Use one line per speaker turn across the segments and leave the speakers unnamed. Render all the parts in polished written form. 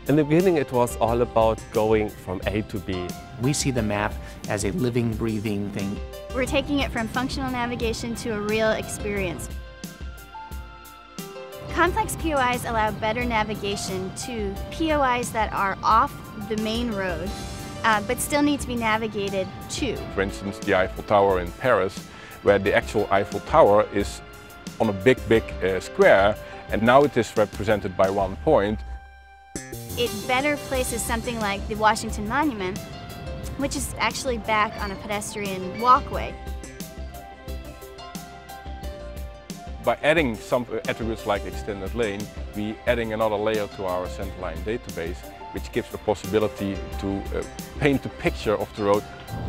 In the beginning, it was all about going from A to B.
We see the map as a living, breathing thing.
We're taking it from functional navigation to a real experience. Complex POIs allow better navigation to POIs that are off the main road, but still need to be navigated to.
For instance, the Eiffel Tower in Paris, where the actual Eiffel Tower is on a big square, and now it is represented by one point.
It better places something like the Washington Monument, which is actually back on a pedestrian walkway.
By adding some attributes like extended lane, we adding another layer to our centerline database, which gives the possibility to paint a picture of the road.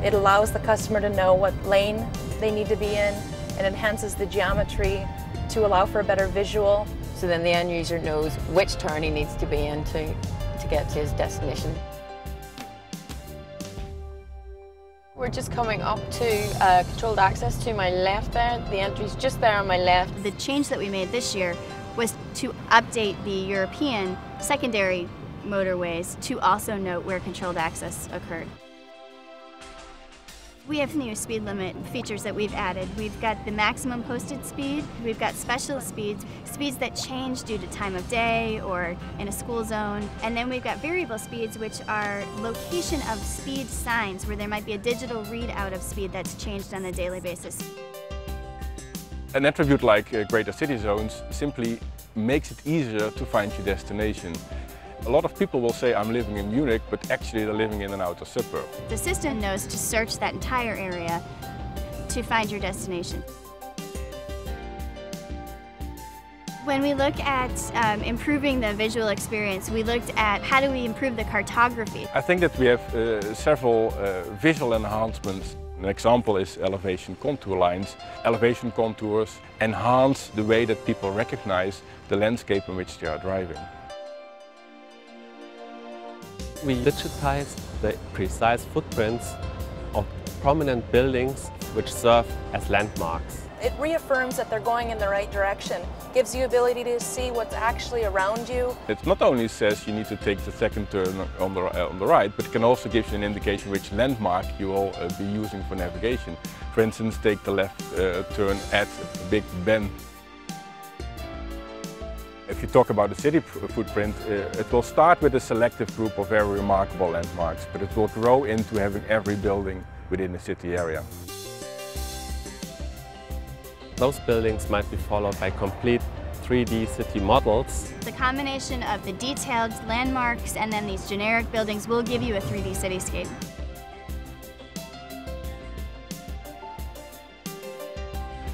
It allows the customer to know what lane they need to be in and enhances the geometry to allow for a better visual.
So then the end user knows which turn he needs to be in to get to his destination. We're just coming up to controlled access to my left there. The entry's just there on my left.
The change that we made this year was to update the European secondary motorways to also note where controlled access occurred. We have new speed limit features that we've added. We've got the maximum posted speed, we've got special speeds, speeds that change due to time of day or in a school zone, and then we've got variable speeds, which are location of speed signs where there might be a digital readout of speed that's changed on a daily basis.
An attribute like greater city zones simply makes it easier to find your destination. A lot of people will say, I'm living in Munich, but actually they're living in an outer suburb.
The system knows to search that entire area to find your destination. When we look at improving the visual experience, we looked at how do we improve the cartography.
I think that we have several visual enhancements. An example is elevation contour lines. Elevation contours enhance the way that people recognize the landscape in which they are driving.
We digitized the precise footprints of prominent buildings which serve as landmarks.
It reaffirms that they're going in the right direction, gives you ability to see what's actually around you.
It not only says you need to take the second turn on the right, but it can also give you an indication which landmark you will be using for navigation. For instance, take the left turn at Big Ben. If you talk about the city footprint, it will start with a selective group of very remarkable landmarks, but it will grow into having every building within the city area.
Those buildings might be followed by complete 3D city models.
The combination of the detailed landmarks and then these generic buildings will give you a 3D cityscape.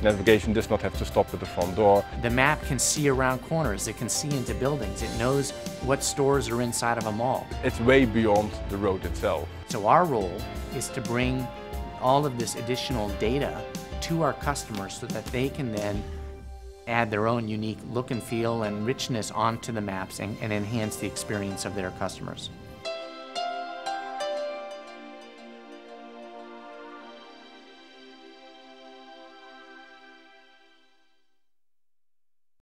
Navigation does not have to stop at the front door.
The map can see around corners, it can see into buildings, it knows what stores are inside of a mall.
It's way beyond the road itself.
So our role is to bring all of this additional data to our customers so that they can then add their own unique look and feel and richness onto the maps and enhance the experience of their customers.